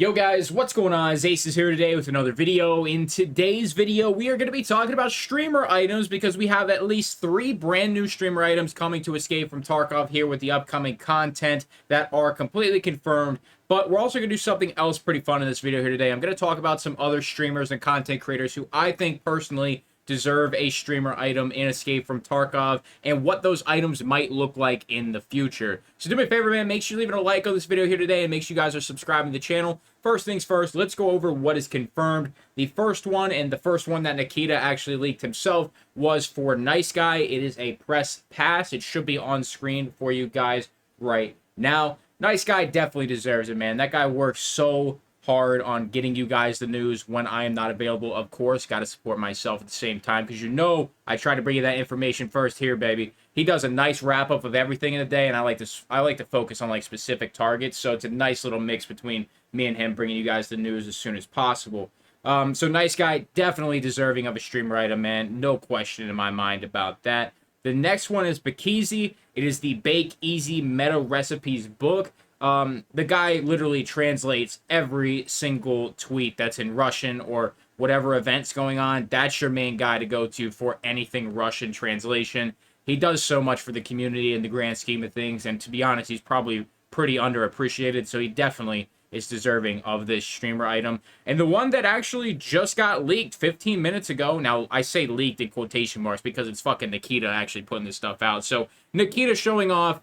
Yo guys, what's going on? Acez here today with another video. In today's video, we are going to be talking about streamer items because we have at least 3 brand new streamer items coming to Escape from Tarkov here with the upcoming content that are completely confirmed. But we're also going to do something else pretty fun in this video here today. I'm going to talk about some other streamers and content creators who I think personally deserve a streamer item in Escape from Tarkov and what those items might look like in the future. So do me a favor, man, make sure you leave a like on this video here today and make sure you guys are subscribing to the channel. First things first, let's go over what is confirmed. The first one, and the first one that Nikita actually leaked himself, was for NiceGuy. It is a press pass. It should be on screen for you guys right now. NiceGuy definitely deserves it, man. That guy works so hard on getting you guys the news when I am not available. Of course, got to support myself at the same time because you know I try to bring you that information first here, baby. He does a nice wrap up of everything in the day, and I like to focus on like specific targets. So it's a nice little mix between me and him bringing you guys the news as soon as possible. So NiceGuy, definitely deserving of a streamer item, man. No question in my mind about that. The next one is Bitzi. It is the Bake Easy Meta Recipes book. The guy literally translates every single tweet that's in Russian or whatever event's going on. That's your main guy to go to for anything Russian translation. He does so much for the community in the grand scheme of things, and to be honest, he's probably pretty underappreciated, so he definitely is deserving of this streamer item. And the one that actually just got leaked 15 minutes ago, now I say leaked in quotation marks because it's fucking Nikita actually putting this stuff out. So Nikita showing off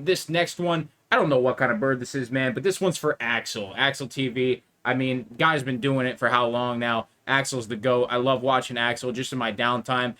this next one. I don't know what kind of bird this is, man, but this one's for Acez. Acez TV. I mean, guy's been doing it for how long now? Acez's the GOAT. I love watching Acez just in my downtime.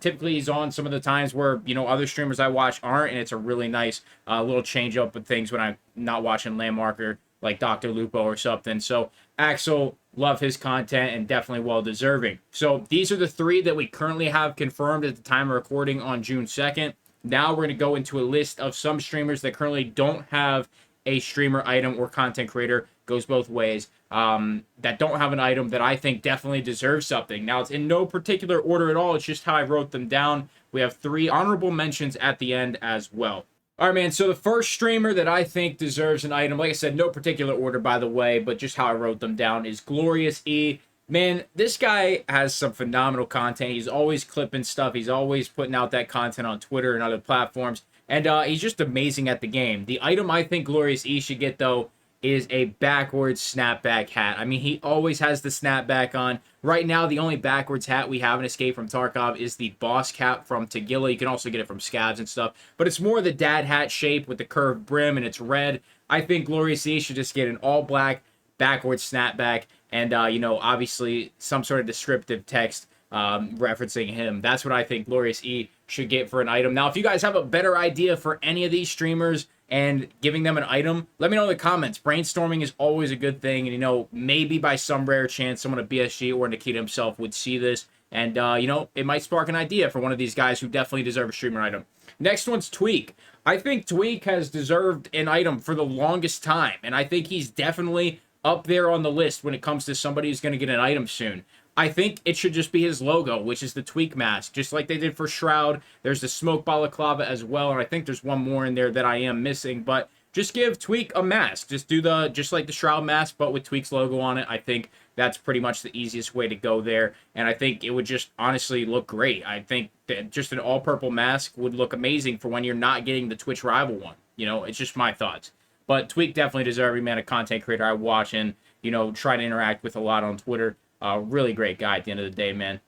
Typically, he's on some of the times where, you know, other streamers I watch aren't, and it's a really nice little change up of things when I'm not watching Landmark or like Dr. Lupo or something. So Acez, love his content and definitely well deserving. So these are the 3 that we currently have confirmed at the time of recording on June 2nd. Now we're going to go into a list of some streamers that currently don't have a streamer item or content creator, goes both ways, that don't have an item that I think definitely deserves something. Now, it's in no particular order at all. It's just how I wrote them down. We have 3 honorable mentions at the end as well. All right, man, so the first streamer that I think deserves an item, like I said, no particular order, by the way, but just how I wrote them down, is Glorious E. Man, this guy has some phenomenal content. He's always clipping stuff. He's always putting out that content on Twitter and other platforms. And he's just amazing at the game. The item I think Glorious E should get, though, is a backwards snapback hat. I mean, he always has the snapback on. Right now, the only backwards hat we have in Escape from Tarkov is the boss cap from Tagilla. You can also get it from Scavs and stuff. But it's more the dad hat shape with the curved brim, and it's red. I think Glorious E should just get an all-black backwards snapback. And, you know, obviously some sort of descriptive text referencing him. That's what I think Glorious E should get for an item. Now, if you guys have a better idea for any of these streamers and giving them an item, let me know in the comments. Brainstorming is always a good thing. And, you know, maybe by some rare chance, someone at BSG or Nikita himself would see this. And, you know, it might spark an idea for one of these guys who definitely deserve a streamer item. Next one's Tweak. I think Tweak has deserved an item for the longest time. And I think he's definitely up there on the list when it comes to somebody who's going to get an item soon. I think it should just be his logo, which is the Tweak mask, just like they did for Shroud. There's the Smoke Balaclava as well, and I think there's one more in there that I am missing, but just give Tweak a mask. Just do just like the Shroud mask, but with Tweak's logo on it. I think that's pretty much the easiest way to go there, and I think it would just honestly look great. I think that just an all-purple mask would look amazing for when you're not getting the Twitch rival one. You know, it's just my thoughts. But Tweak definitely deserving, man, a content creator I watch and, you know, try to interact with a lot on Twitter. Really great guy at the end of the day, man.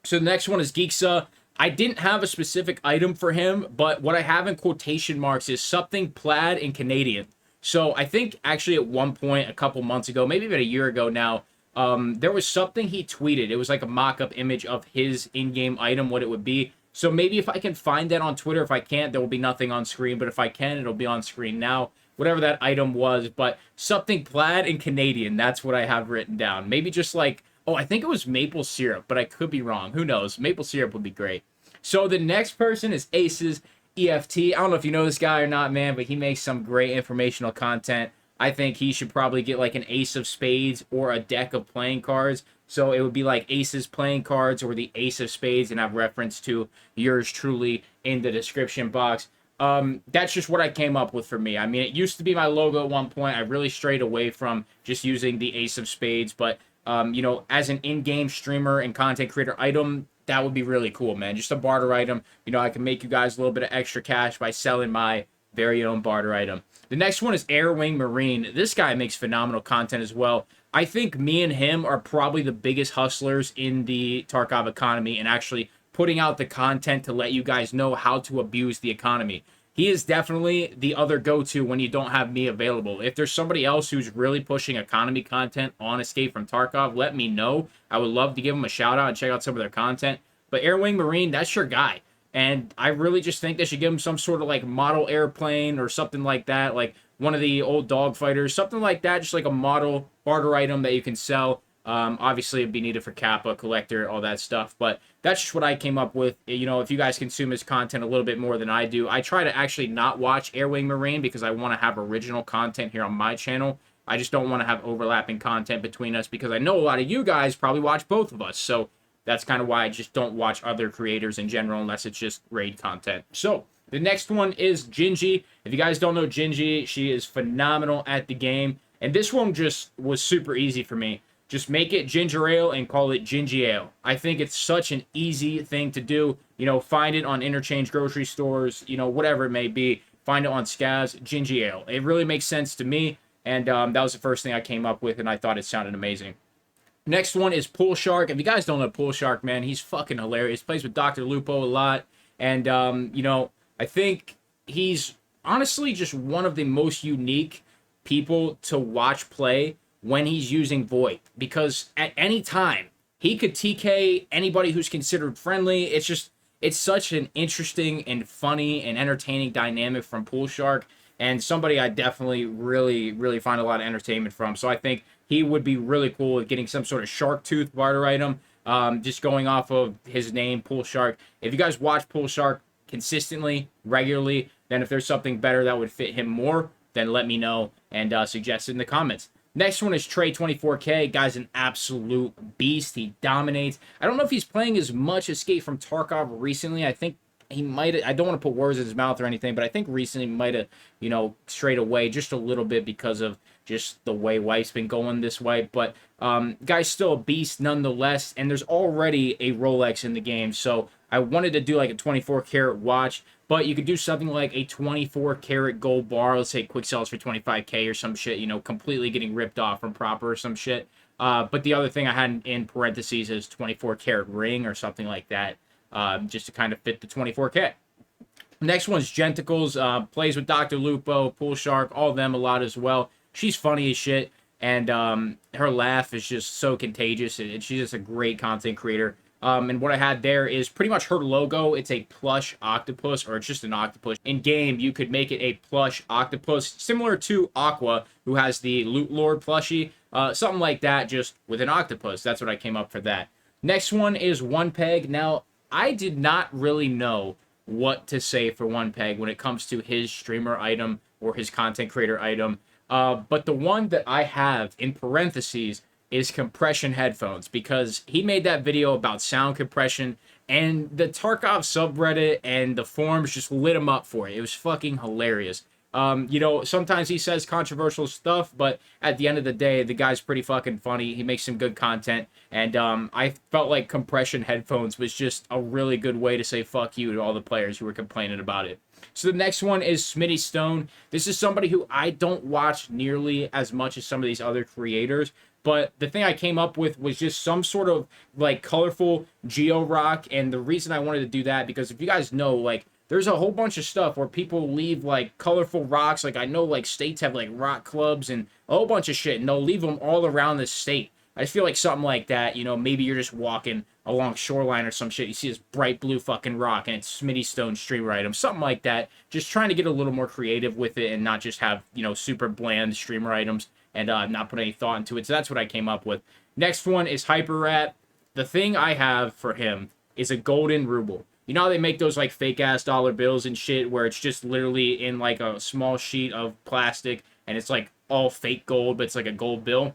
So the next one is Geeksa. I didn't have a specific item for him, but what I have in quotation marks is something plaid and Canadian. So I think actually at one point a couple months ago, maybe about a year ago now, there was something he tweeted. It was like a mock-up image of his in-game item, what it would be. So maybe if I can find that on Twitter, if I can't, there will be nothing on screen. But if I can, it'll be on screen now. Whatever that item was, but something plaid and Canadian, that's what I have written down. Maybe just like, oh, I think it was maple syrup, but I could be wrong. Who knows? Maple syrup would be great. So the next person is Acez EFT. I don't know if you know this guy or not, man, but he makes some great informational content. I think he should probably get like an Ace of Spades or a deck of playing cards. So it would be like Ace's playing cards or the Ace of Spades, and have reference to yours truly in the description box. That's just what I came up with for me. I mean, it used to be my logo at one point. I really strayed away from just using the Ace of Spades, but you know, as an in-game streamer and content creator item, that would be really cool, man. Just a barter item. You know, I can make you guys a little bit of extra cash by selling my very own barter item. The next one is Airwing Marine. This guy makes phenomenal content as well. I think me and him are probably the biggest hustlers in the Tarkov economy and actually putting out the content to let you guys know how to abuse the economy. He is definitely the other go-to when you don't have me available. If there's somebody else who's really pushing economy content on Escape from Tarkov, let me know. I would love to give him a shout out and check out some of their content. But Airwing Marine, that's your guy. And I really just think they should give him some sort of like model airplane or something like that, like one of the old dogfighters, something like that, just like a model barter item that you can sell. Obviously, it'd be needed for Kappa, collector, all that stuff. But that's just what I came up with. You know, if you guys consume his content a little bit more than I do, I try to actually not watch Airwing Marine because I want to have original content here on my channel. I just don't want to have overlapping content between us because I know a lot of you guys probably watch both of us. So that's kind of why I just don't watch other creators in general unless it's just raid content. So the next one is Gingy. If you guys don't know Gingy, she is phenomenal at the game. And this one just was super easy for me. Just make it ginger ale and call it Gingy Ale. I think it's such an easy thing to do. You know, find it on interchange grocery stores, you know, whatever it may be. Find it on Scaz, Gingy Ale. It really makes sense to me. And that was the first thing I came up with, and I thought it sounded amazing. Next one is Poolshark. If you guys don't know Poolshark, man, he's fucking hilarious. Plays with Dr. Lupo a lot. And, you know, I think he's honestly just one of the most unique people to watch play when he's using VoIP. Because at any time, he could TK anybody who's considered friendly. It's such an interesting and funny and entertaining dynamic from Poolshark. And somebody I definitely really find a lot of entertainment from. So I think he would be really cool at getting some sort of shark tooth barter item. Just going off of his name, Poolshark. If you guys watch Poolshark consistently, regularly, then if there's something better that would fit him more, then let me know and suggest it in the comments. Next one is Trey24K. Guy's an absolute beast. He dominates. I don't know if he's playing as much Escape from Tarkov recently. I think he might have, I don't want to put words in his mouth or anything, but I think recently might have, you know, strayed away just a little bit because of just the way life's been going this way. But guy's still a beast nonetheless, and there's already a Rolex in the game, so I wanted to do like a 24-karat watch, but you could do something like a 24-karat gold bar. Let's say quick sells for 25K or some shit, you know, completely getting ripped off from Proper or some shit. But the other thing I had in parentheses is 24-karat ring or something like that. Just to kind of fit the 24K. Next one's Genticles. Plays with Dr. Lupo, Poolshark, all of them a lot as well. She's funny as shit, and her laugh is just so contagious, and she's just a great content creator. And what I had there is pretty much her logo. It's a plush octopus, or it's just an octopus. In game, you could make it a plush octopus, similar to Aqua, who has the Loot Lord plushie. Something like that, just with an octopus. That's what I came up for that. Next one is One Peg. Now, I did not really know what to say for One Peg when it comes to his streamer item or his content creator item. But the one that I have in parentheses is compression headphones, because he made that video about sound compression, and the Tarkov subreddit and the forums just lit him up for it. It was fucking hilarious. You know, sometimes he says controversial stuff, but at the end of the day, the guy's pretty fucking funny. He makes some good content, and I felt like compression headphones was just a really good way to say fuck you to all the players who were complaining about it. So the next one is Smitty Stone. This is somebody who I don't watch nearly as much as some of these other creators, but the thing I came up with was just some sort of like colorful geo rock, and the reason I wanted to do that, because if you guys know, like, there's a whole bunch of stuff where people leave, like, colorful rocks. Like, I know, like, states have, like, rock clubs and a whole bunch of shit, and they'll leave them all around the state. I just feel like something like that, you know, maybe you're just walking along shoreline or some shit. You see this bright blue fucking rock, and it's Smitty Stone streamer item. Something like that. Just trying to get a little more creative with it and not just have, you know, super bland streamer items and not put any thought into it. So that's what I came up with. Next one is Hyper Rat. The thing I have for him is a golden ruble. You know how they make those, like, fake-ass dollar bills and shit where it's just literally in, like, a small sheet of plastic and it's, like, all fake gold, but it's, like, a gold bill?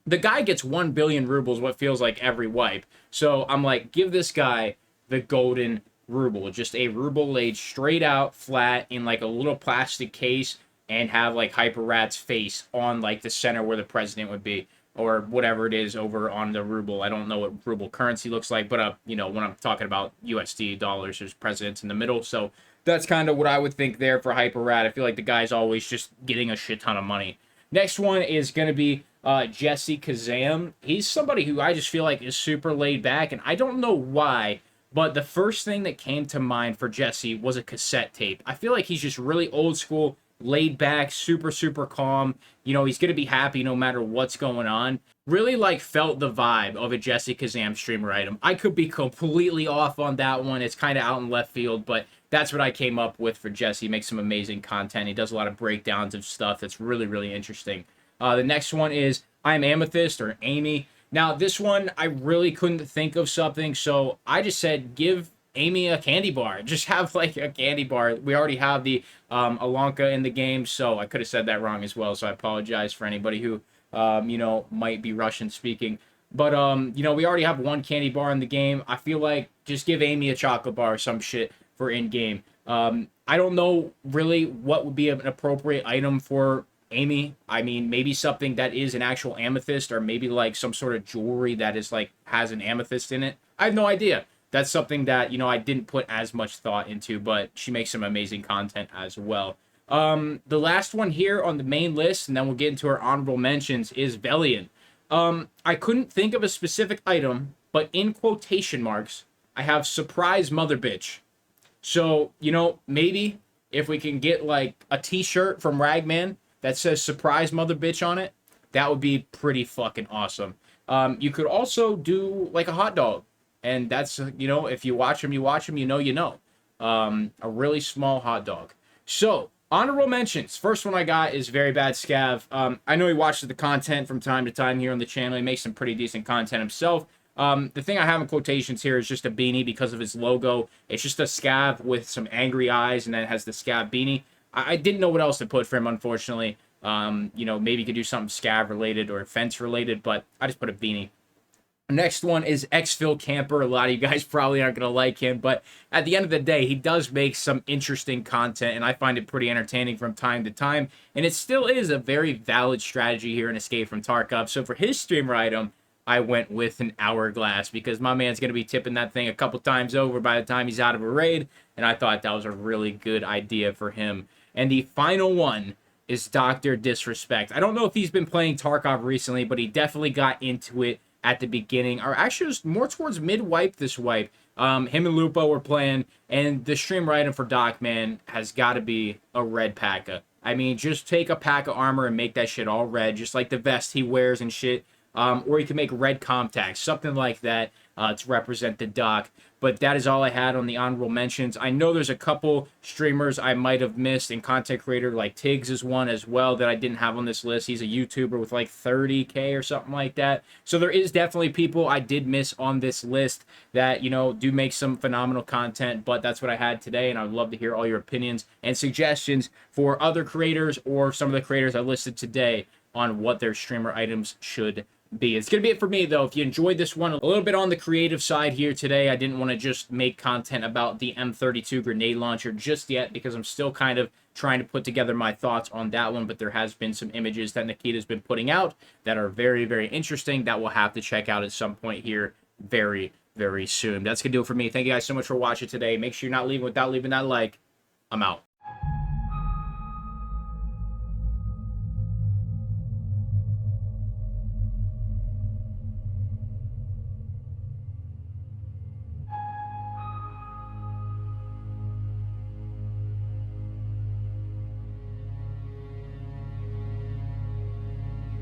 The guy gets 1 billion rubles, what feels like every wipe. So I'm like, give this guy the golden ruble, just a ruble laid straight out flat in like a little plastic case, and have like Hyper Rat's face on like the center where the president would be, or whatever it is over on the ruble. I don't know what ruble currency looks like, but you know, when I'm talking about USD dollars, there's presidents in the middle. So that's kind of what I would think there for Hyper Rat. I feel like the guy's always just getting a shit ton of money. Next one is going to be Jesse Kazam. He's somebody who I just feel like is super laid back, and I don't know why, but the first thing that came to mind for Jesse was a cassette tape. I feel like he's just really old school, laid back, super, super calm. You know, he's going to be happy no matter what's going on. Really, like, felt the vibe of a Jesse Kazam streamer item. I could be completely off on that one. It's kind of out in left field, but that's what I came up with for Jesse. He makes some amazing content. He does a lot of breakdowns of stuff that's really, really interesting. The next one is I'm Amethyst, or Amy. Now, this one, I really couldn't think of something, so I just said, give Amy a candy bar. Just have, like, a candy bar. We already have the Alonka in the game, so I could have said that wrong as well, so I apologize for anybody who, you know, might be Russian speaking. But, you know, we already have one candy bar in the game. I feel like just give Amy a chocolate bar or some shit for in-game. I don't know really what would be an appropriate item for Amy. I mean, maybe something that is an actual amethyst, or maybe like some sort of jewelry that is like has an amethyst in it. I have no idea. That's something that, you know, I didn't put as much thought into, but she makes some amazing content as well. The last one here on the main list, and then we'll get into our honorable mentions, is Velian. I couldn't think of a specific item, but in quotation marks, I have surprise mother bitch. So, you know, maybe if we can get like a t-shirt from Ragman that says surprise mother bitch on it, that would be pretty fucking awesome. You could also do like a hot dog. And that's, you know, if you watch them, you know, you know. A really small hot dog. So, honorable mentions. First one I got is Very Bad Scav. I know he watches the content from time to time here on the channel. He makes some pretty decent content himself. The thing I have in quotations here is just a beanie because of his logo. It's just a scav with some angry eyes, and then it has the scav beanie. I didn't know what else to put for him, unfortunately. You know, maybe you could do something scav related or fence related, but I just put a beanie. Next one is Xphil Camper. A lot of you guys probably aren't going to like him, but at the end of the day, he does make some interesting content, and I find it pretty entertaining from time to time, and it still is a very valid strategy here in Escape from Tarkov. So for his streamer item, I went with an hourglass because my man's going to be tipping that thing a couple times over by the time he's out of a raid, and I thought that was a really good idea for him. And the final one is DrDisrespect. I don't know if he's been playing Tarkov recently, but he definitely got into it at the beginning, or actually it was more towards mid-wipe this wipe. Him and Lupo were playing, and the streamer item for Doc, man, has got to be a red P.A.K.A. I mean, just take a pack of armor and make that shit all red, just like the vest he wears and shit. Or you can make red contacts, something like that, to represent the Doc. But that is all I had on the honorable mentions. I know there's a couple streamers I might have missed, and content creator like Tiggs is one as well that I didn't have on this list. He's a YouTuber with like 30K or something like that. So there is definitely people I did miss on this list that, you know, do make some phenomenal content, but that's what I had today, and I would love to hear all your opinions and suggestions for other creators or some of the creators I listed today on what their streamer items should be. It's going to be it for me, though. If you enjoyed this one, a little bit on the creative side here today, I didn't want to just make content about the M32 grenade launcher just yet because I'm still kind of trying to put together my thoughts on that one, but there has been some images that Nikita's been putting out that are very, very interesting that we'll have to check out at some point here very, very soon. That's going to do it for me. Thank you guys so much for watching today. Make sure you're not leaving without leaving that like. I'm out.